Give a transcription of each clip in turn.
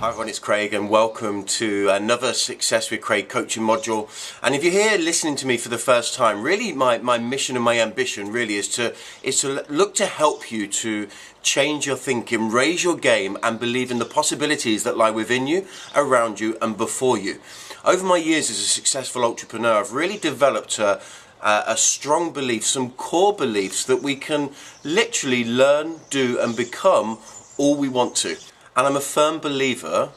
Hi everyone, it's Craig and welcome to another Success with Craig coaching module. And if you're here listening to me for the first time, really my mission and my ambition really is to look to help you to change your thinking, raise your game and believe in the possibilities that lie within you, around you and before you. Over my years as a successful entrepreneur, I've really developed a strong belief, some core beliefs that we can literally learn, do and become all we want to. And I'm a firm believer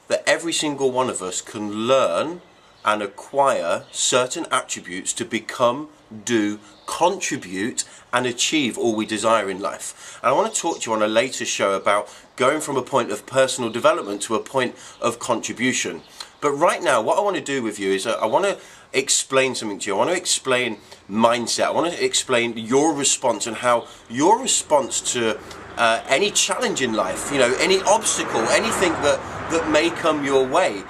that every single one of us can learn and acquire certain attributes to become, do, contribute and achieve all we desire in life. And I want to talk to you on a later show about going from a point of personal development to a point of contribution. But right now what I want to do with you is I want to explain something to you. I want to explain mindset. I want to explain your response and how your response to any challenge in life, you know, any obstacle, anything that may come your way,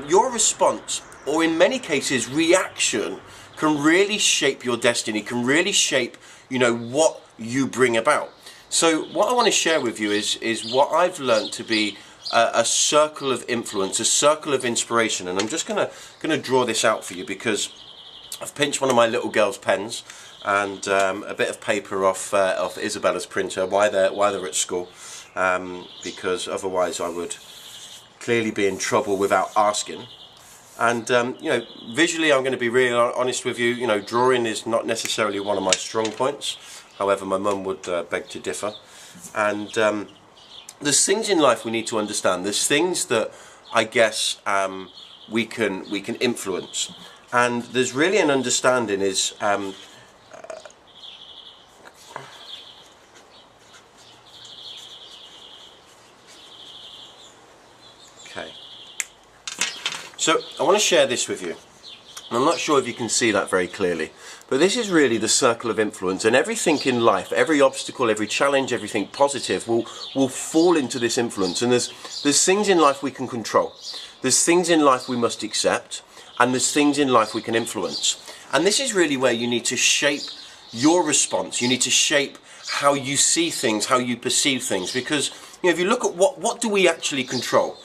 your response, or in many cases reaction, can really shape your destiny, can really shape, you know, what you bring about. So what I want to share with you is what I've learned to be a circle of influence, a circle of inspiration. And I'm just gonna draw this out for you because I've pinched one of my little girl's pens and a bit of paper off Isabella's printer while they're at school, because otherwise I would clearly be in trouble without asking. And you know, visually I'm going to be really honest with you. You know, drawing is not necessarily one of my strong points. However, my mum would beg to differ. And there's things in life we need to understand. There's things that I guess we can influence, and there's really an understanding is okay. So I want to share this with you. I'm not sure if you can see that very clearly, but this is really the circle of influence, and everything in life, every obstacle, every challenge, everything positive will fall into this influence. And there's things in life we can control, there's things in life we must accept, and there's things in life we can influence. And this is really where you need to shape your response. You need to shape how you see things, how you perceive things, because you know, if you look at what do we actually control?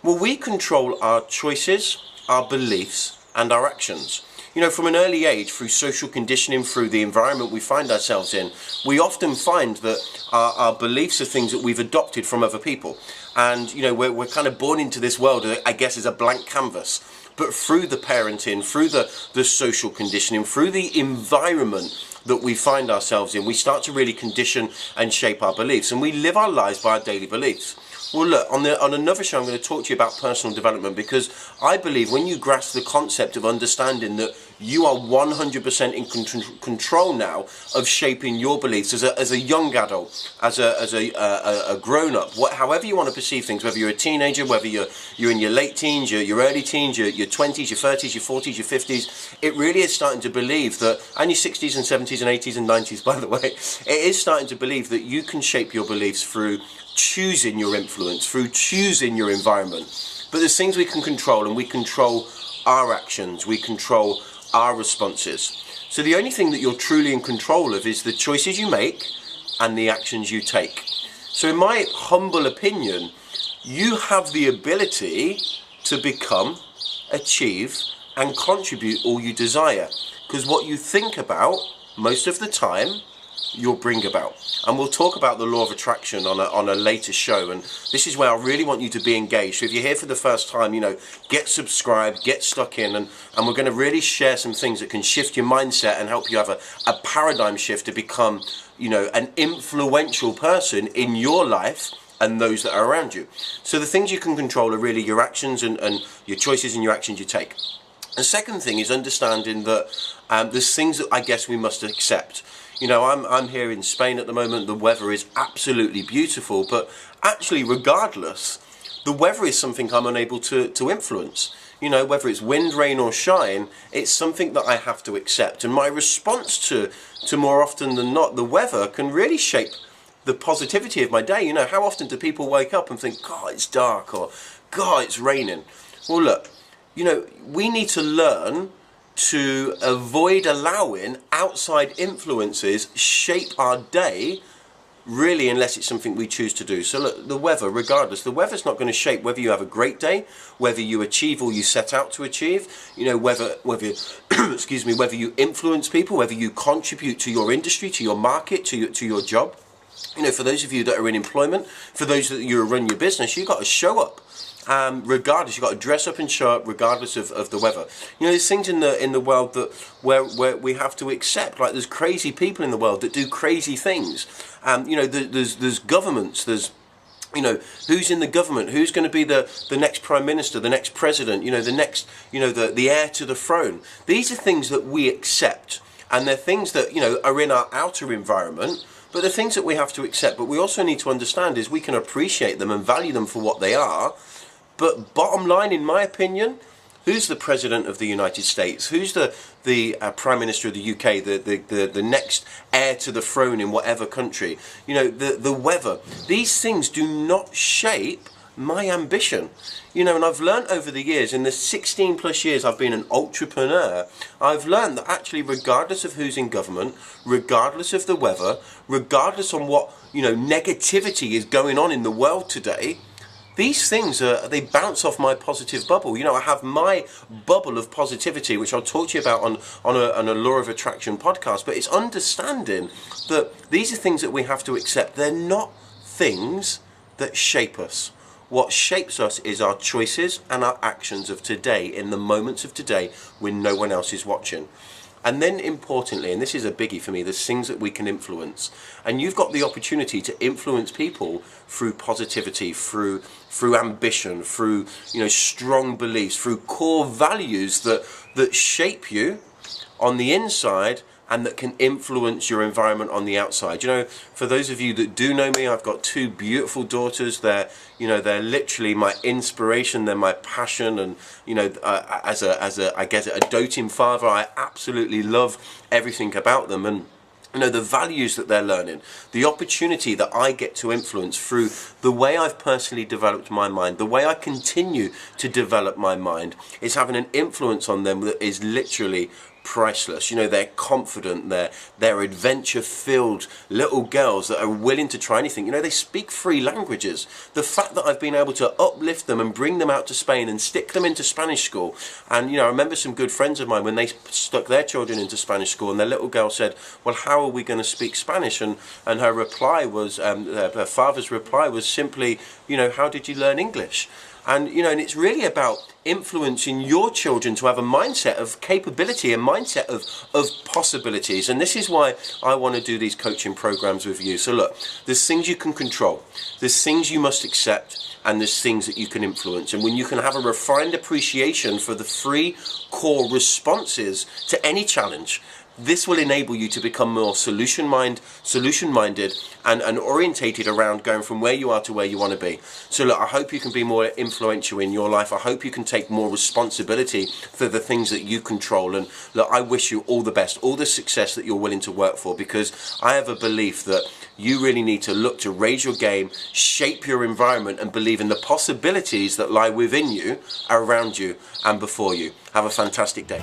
Well, we control our choices, our beliefs and our actions. You know, from an early age, through social conditioning, through the environment we find ourselves in, we often find that our beliefs are things that we've adopted from other people. And, you know, we're kind of born into this world that I guess is a blank canvas. But through the parenting, through the social conditioning, through the environment that we find ourselves in, we start to really condition and shape our beliefs. And we live our lives by our daily beliefs. Well, look, on another show I'm going to talk to you about personal development, because I believe when you grasp the concept of understanding that you are 100% in control now of shaping your beliefs as a young adult, as a grown-up, however you want to perceive things, whether you're a teenager, whether you're in your late teens, your early teens, your 20s, your 30s, your 40s, your 50s, it really is starting to believe that, and your 60s and 70s and 80s and 90s, by the way, it is starting to believe that you can shape your beliefs through choosing your influence, through choosing your environment. But there's things we can control, and we control our actions, we control our responses. So the only thing that you're truly in control of is the choices you make and the actions you take. So in my humble opinion, you have the ability to become, achieve and contribute all you desire, because what you think about most of the time you'll bring about. And we'll talk about the law of attraction on a later show, and this is where I really want you to be engaged. So if you're here for the first time, you know, get subscribed, get stuck in, and we're going to really share some things that can shift your mindset and help you have a paradigm shift to become, you know, an influential person in your life and those that are around you. So the things you can control are really your actions and your choices and your actions you take. The second thing is understanding that there's things that I guess we must accept. You know, I'm here in Spain at the moment. The weather is absolutely beautiful, but actually, regardless, the weather is something I'm unable to influence. You know, whether it's wind, rain or shine, it's something that I have to accept. And my response to more often than not, the weather can really shape the positivity of my day. You know, how often do people wake up and think, God, it's dark, or God, it's raining? Well, look, you know, we need to learn to avoid allowing outside influences shape our day really, unless it's something we choose to do. So look, the weather, regardless, the weather's not going to shape whether you have a great day, whether you achieve all you set out to achieve, you know, whether excuse me, whether you influence people, whether you contribute to your industry, to your market, to your job. You know, for those of you that are in employment, for those of you who run your business, you've got to show up. Regardless, you've got to dress up and show up regardless of the weather. You know, there's things in the world that where we have to accept. Like, there's crazy people in the world that do crazy things. You know, there's governments, there's, you know, who's in the government, who's going to be the next prime minister, the next president, you know, the next, you know, the heir to the throne. These are things that we accept, and they're things that, you know, are in our outer environment. But the things that we have to accept, but we also need to understand, is we can appreciate them and value them for what they are. But bottom line, in my opinion, who's the President of the United States? Who's the Prime Minister of the UK? The next heir to the throne in whatever country? You know, the weather. These things do not shape my ambition. You know, and I've learned over the years, in the 16 plus years I've been an entrepreneur, I've learned that actually, regardless of who's in government, regardless of the weather, regardless on what, you know, negativity is going on in the world today, these things they bounce off my positive bubble. You know, I have my bubble of positivity, which I'll talk to you about on a Law of Attraction podcast. But it's understanding that these are things that we have to accept. They're not things that shape us. What shapes us is our choices and our actions of today, in the moments of today when no one else is watching. And then importantly, and this is a biggie for me, there's things that we can influence. And you've got the opportunity to influence people through positivity, through ambition, through, you know, strong beliefs, through core values that shape you on the inside and that can influence your environment on the outside. You know, for those of you that do know me, I've got two beautiful daughters. They're literally my inspiration. They're my passion. And, you know, as I guess a doting father, I absolutely love everything about them. And, you know, the values that they're learning, the opportunity that I get to influence through the way I've personally developed my mind, the way I continue to develop my mind, is having an influence on them that is literally priceless. You know, they're confident, they're adventure-filled little girls that are willing to try anything. You know, they speak 3 languages. The fact that I've been able to uplift them and bring them out to Spain and stick them into Spanish school, and, you know, I remember some good friends of mine when they stuck their children into Spanish school, and their little girl said, well, how are we going to speak Spanish? And her reply was, her father's reply was simply, you know, how did you learn English? And, you know, and it's really about influencing your children to have a mindset of capability, a mindset of possibilities. And this is why I want to do these coaching programs with you. So look, there's things you can control, there's things you must accept, and there's things that you can influence. And when you can have a refined appreciation for the 3 core responses to any challenge, this will enable you to become more solution-minded and orientated around going from where you are to where you want to be. So look, I hope you can be more influential in your life. I hope you can take more responsibility for the things that you control. And look, I wish you all the best, all the success that you're willing to work for, because I have a belief that you really need to look to raise your game, shape your environment, and believe in the possibilities that lie within you, around you, and before you. Have a fantastic day.